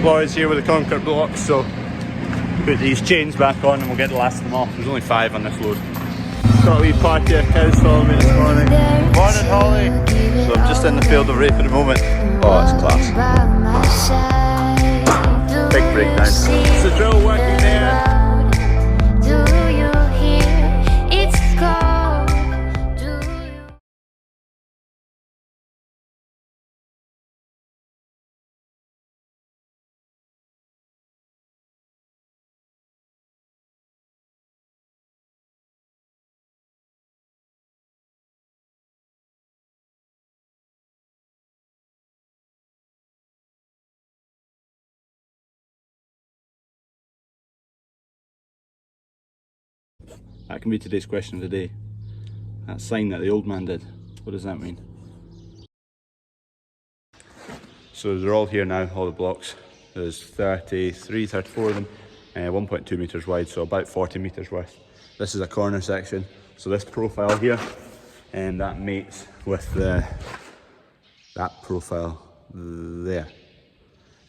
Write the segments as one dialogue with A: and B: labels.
A: boys here with the concrete blocks, so put these chains back on and we'll get the last of them off. There's only 5 on this load. Got a wee party of cows following me this morning. Morning, Holly! So I'm just in the field of rape at the moment. Oh, it's class. Big breakdown. It's the drill working there. That can be today's question of the day. That sign that the old man did, what does that mean? So they're all here now, all the blocks. There's 33, 34 of them, 1.2 metres wide, so about 40 metres worth. This is a corner section, so this profile here, and that mates with that profile there.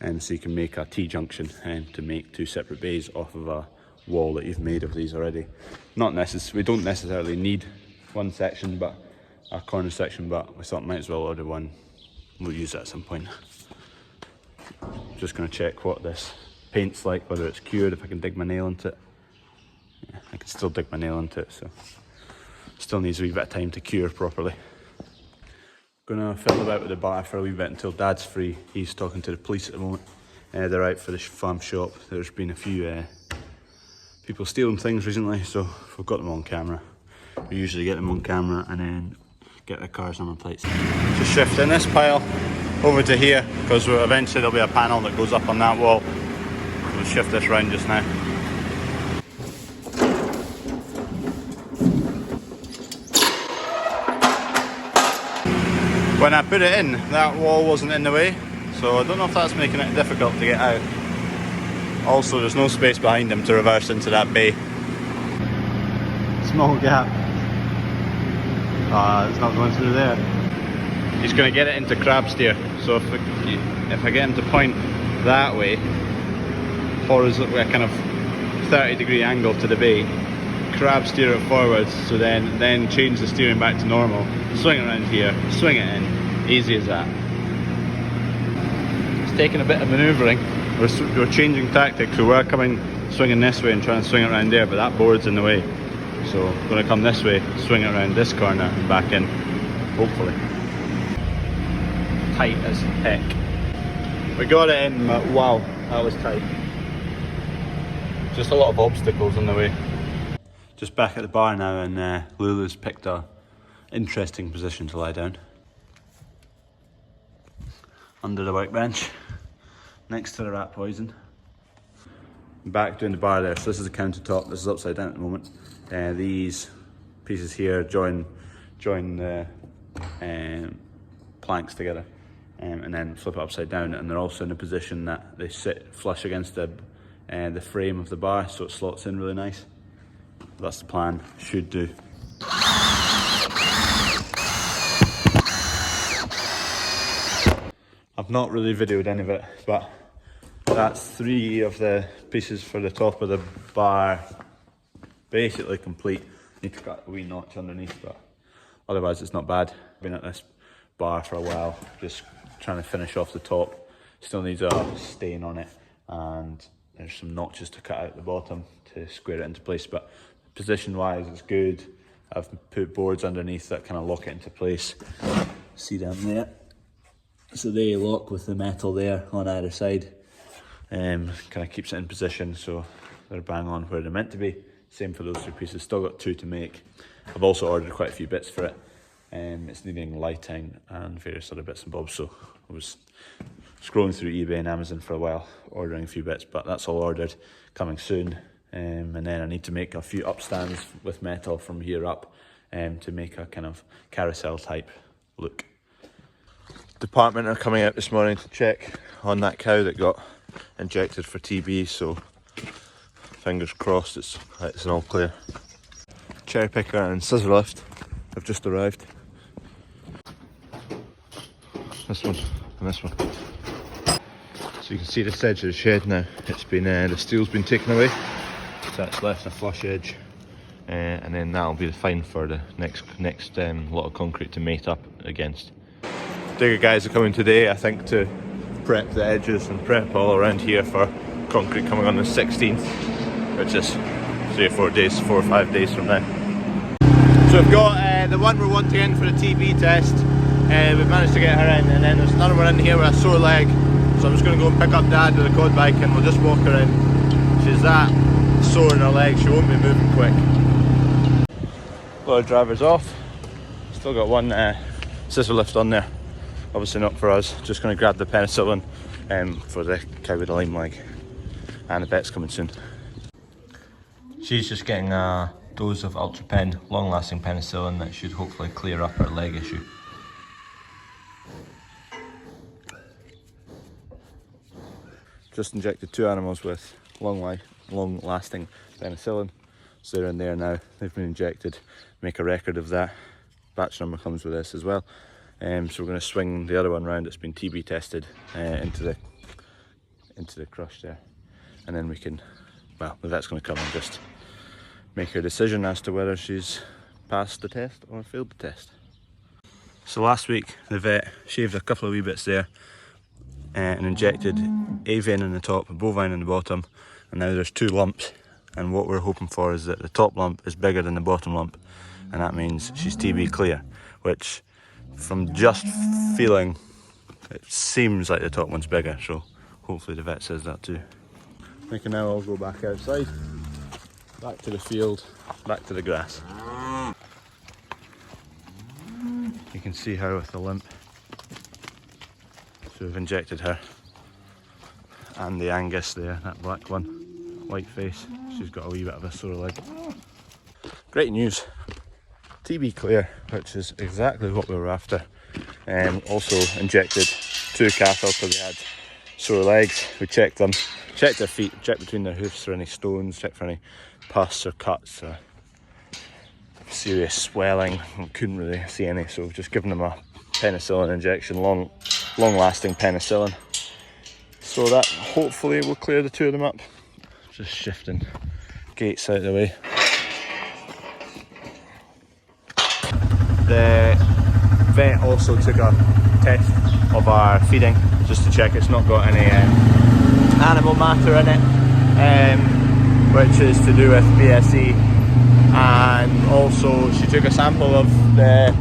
A: And so you can make a T-junction to make 2 separate bays off of a wall that you've made of these already. We don't necessarily need one section, but a corner section, but we thought might as well order one. We'll use it at some point. Just going to check what this paint's like, whether it's cured, if I can dig my nail into it. Yeah, I can still dig my nail into it, so still needs a wee bit of time to cure properly. Gonna fiddle about with the bar for a wee bit until Dad's free. He's talking to the police at the moment. They're out for the farm shop. There's been a few people stealing things recently, so we've got them on camera. We usually get them on camera and then get the car's number plates. Just shifting this pile over to here, because eventually there'll be a panel that goes up on that wall. We'll shift this round just now. When I put it in, that wall wasn't in the way, so I don't know if that's making it difficult to get out. Also, there's no space behind him to reverse into that bay. Small gap. It's not going through there. He's going to get it into crab steer, so if I get him to point that way, horizontally, a kind of 30-degree angle to the bay, crab steer it forwards, so then change the steering back to normal, swing it around here, swing it in, easy as that. It's taking a bit of manoeuvring. We're changing tactics, so we're swinging this way and trying to swing it around there, but that board's in the way. So we're going to come this way, swing it around this corner and back in, hopefully. Tight as heck. We got it in, but wow, that was tight. Just a lot of obstacles in the way. Just back at the bar now, and Lulu's picked a interesting position to lie down. Under the workbench, next to the rat poison. Back doing the bar there, so this is the countertop, this is upside down at the moment. These pieces here join the planks together, and then flip it upside down, and they're also in a position that they sit flush against the frame of the bar, so it slots in really nice. That's the plan, should do. I've not really videoed any of it, but that's 3 of the pieces for the top of the bar basically complete. Need to cut a wee notch underneath, but otherwise it's not bad. Been at this bar for a while, just trying to finish off the top. Still needs a stain on it, and there's some notches to cut out at the bottom to square it into place, but position wise it's good. I've put boards underneath that kind of lock it into place. See down there? So they lock with the metal there on either side. Kind of keeps it in position, so they're bang on where they're meant to be. Same for those 2 pieces, still got 2 to make. I've also ordered quite a few bits for it. It's needing lighting and various other bits and bobs, so I was scrolling through eBay and Amazon for a while, ordering a few bits, but that's all ordered, coming soon. And then I need to make a few upstands with metal from here up to make a kind of carousel type look. Department are coming out this morning to check on that cow that got injected for TB, so fingers crossed it's an all clear. Cherry picker and scissor lift have just arrived. This one and this one. So you can see this edge of the shed now. It's been the steel's been taken away, so that's left a flush edge, and then that'll be fine for the next lot of concrete to mate up against. Digger guys are coming today, I think, to prep the edges and prep all around here for concrete coming on the 16th, which is 4 or 5 days from now. So we've got the one we're wanting in for the TB test. We've managed to get her in, and then there's another one in here with a sore leg. So I'm just going to go and pick up Dad with a quad bike and we'll just walk her in. She's that sore in her leg, she won't be moving quick. Lot of drivers off. Still got one scissor lift on there. Obviously not for us. Just going to grab the penicillin for the cow with the lame leg. And the vet's coming soon. She's just getting a dose of Ultrapen, long-lasting penicillin that should hopefully clear up her leg issue. Just injected 2 animals with long-lasting penicillin. So they're in there now. They've been injected. Make a record of that. Batch number comes with this as well. So we're going to swing the other one round that's been TB tested into the crush there, and then we can, well, the vet's going to come and just make her decision as to whether she's passed the test or failed the test. So last week the vet shaved a couple of wee bits there and injected a vein in the top, a bovine in the bottom, and now there's 2 lumps, and what we're hoping for is that the top lump is bigger than the bottom lump, and that means she's TB clear, which from just feeling, it seems like the top one's bigger, so hopefully the vet says that too. We can now all go back outside, back to the field, back to the grass. You can see her with the limp. So we've injected her, and the Angus there, that black one, white face, she's got a wee bit of a sore leg. Great news, TB clear, which is exactly what we were after. Also injected 2 cattle because they had sore legs. We checked them, checked their feet, checked between their hoofs for any stones, checked for any pus or cuts or serious swelling. We couldn't really see any, so we've just given them a penicillin injection, long-lasting penicillin, so that hopefully will clear the 2 of them up. Just shifting gates out of the way. The vet also took a test of our feeding just to check it's not got any animal matter in it, which is to do with BSE, and also she took a sample of the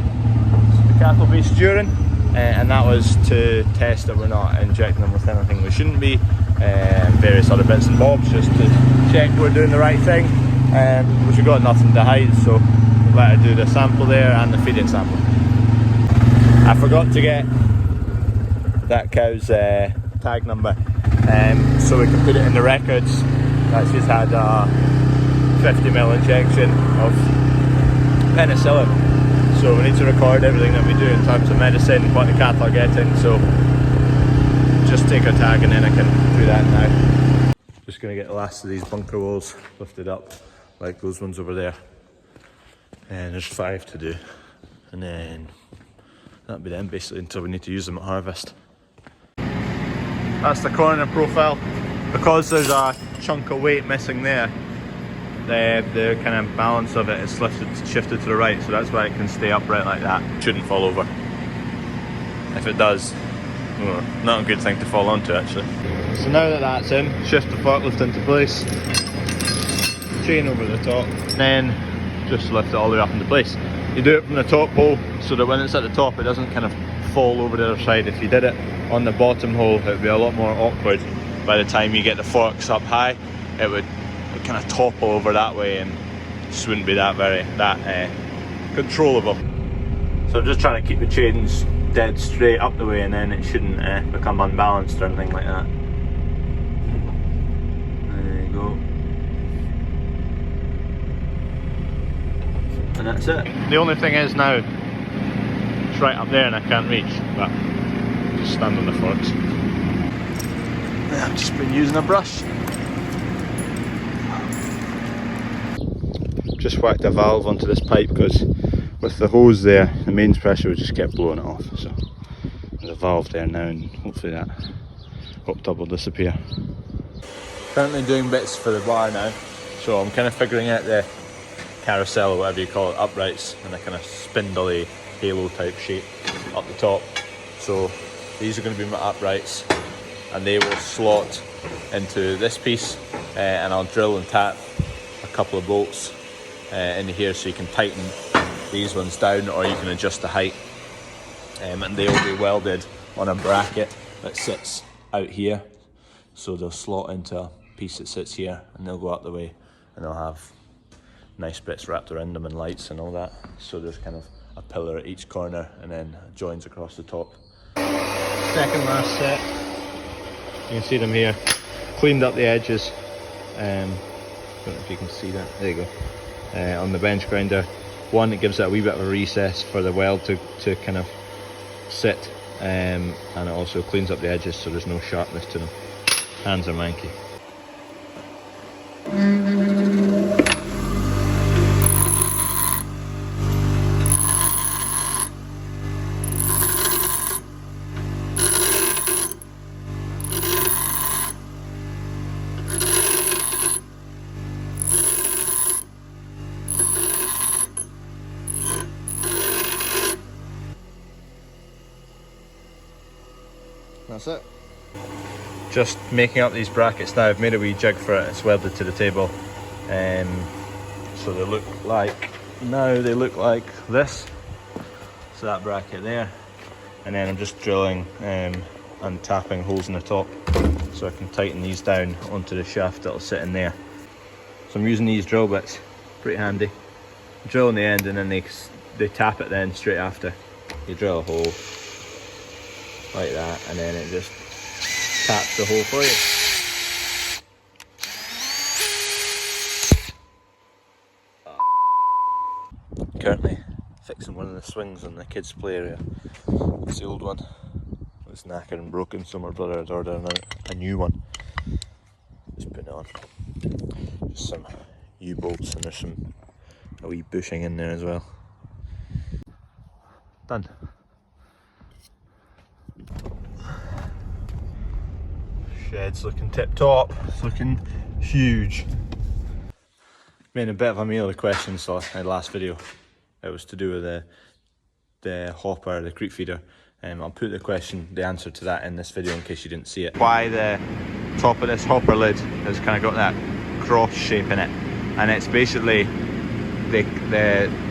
A: cattle based urine, and that was to test that we're not injecting them with anything we shouldn't be, and various other bits and bobs, just to check we're doing the right thing, which we've got nothing to hide, so let her do the sample there and the feeding sample. I forgot to get that cow's tag number, so we can put it in the records that she's had a 50ml injection of penicillin. So we need to record everything that we do in terms of medicine, what the cattle are getting, so just take her tag and then I can do that now. Just going to get the last of these bunker walls lifted up, like those ones over there. And there's 5 to do, and then that'll be them basically until we need to use them at harvest. That's the corner profile. Because there's a chunk of weight missing there, the kind of balance of it is shifted to the right, so that's why it can stay upright like that. Shouldn't fall over. If it does, well, not a good thing to fall onto actually. So now that that's in, shift the forklift into place, chain over the top, and then just lift it all the way up into place. You do it from the top hole so that when it's at the top it doesn't kind of fall over the other side. If you did it on the bottom hole, it would be a lot more awkward. By the time you get the forks up high, it would kind of topple over that way and just wouldn't be that controllable. So I'm just trying to keep the chains dead straight up the way, and then it shouldn't become unbalanced or anything like that. There you go. And that's it. The only thing is now, it's right up there and I can't reach, but just stand on the forks. I've just been using a brush. Just whacked a valve onto this pipe because with the hose there, the mains pressure would just kept blowing it off. So there's a valve there now, and hopefully that pop top will disappear. Currently doing bits for the bar now, so I'm kind of figuring out the carousel or whatever you call it, uprights, and a kind of spindly halo type shape up the top. So these are going to be my uprights, and they will slot into this piece, and I'll drill and tap a couple of bolts into here so you can tighten these ones down, or you can adjust the height, and they will be welded on a bracket that sits out here, so they'll slot into a piece that sits here, and they'll go out the way, and they'll have nice bits wrapped around them and lights and all that. So there's kind of a pillar at each corner and then joins across the top. Second last set, you can see them here, cleaned up the edges. Don't know if you can see that, there you go, on the bench grinder. One, it gives it a wee bit of a recess for the weld to kind of sit, and it also cleans up the edges so there's no sharpness to them. Hands are manky. That's it. Just making up these brackets now. I've made a wee jig for it. It's welded to the table, so they look like this. So that bracket there, and then I'm just drilling and tapping holes in the top so I can tighten these down onto the shaft that'll sit in there. So I'm using these drill bits, pretty handy. Drill in the end, and then they tap it then straight after. You drill a hole like that, and then it just taps the hole for you. Currently fixing one of the swings in the kids' play area. It's the old one. It was knackered and broken, so my brother had ordered a new one. Just put it on. Just some U-bolts, and there's a wee bushing in there as well. Done. Shed's looking tip top, it's looking huge. Made a bit of a meal of the questions in the last video. It was to do with the hopper, the creep feeder. I'll put the answer to that in this video in case you didn't see it. Why the top of this hopper lid has kind of got that cross shape in it, and it's basically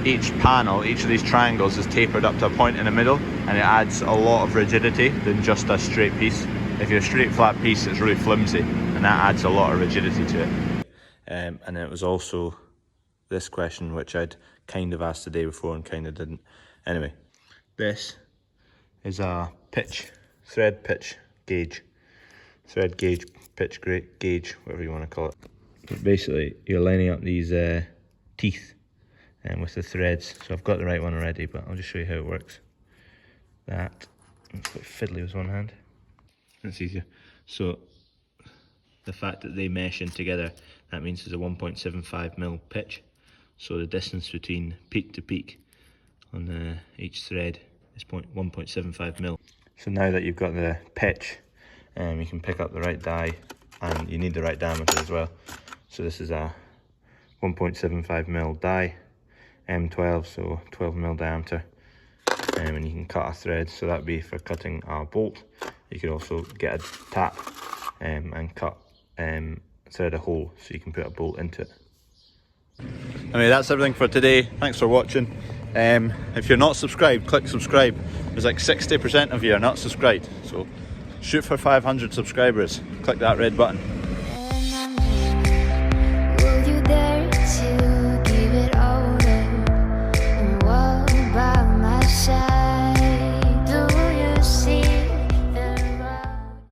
A: each panel, each of these triangles is tapered up to a point in the middle, and it adds a lot of rigidity than just a straight piece. If you're a straight flat piece, it's really flimsy, and that adds a lot of rigidity to it. And it was also this question, which I'd kind of asked the day before and kind of didn't. Anyway, this is a thread pitch gauge, pitch gauge, whatever you want to call it. But basically, you're lining up these teeth with the threads. So I've got the right one already, but I'll just show you how it works. It's quite fiddly with one hand. That's easier. So the fact that they mesh in together, that means there's a 1.75mm pitch. So the distance between peak to peak on each thread is 1.75mm. So now that you've got the pitch, you can pick up the right die, and you need the right diameter as well. So this is a 1.75mm die, M12, so 12mm diameter, and you can cut a thread. So that'd be for cutting a bolt. You could also get a tap and cut thread a hole so you can put a bolt into it. Anyway, that's everything for today. Thanks for watching. If you're not subscribed, click subscribe. There's like 60% of you are not subscribed, so shoot for 500 subscribers. Click that red button.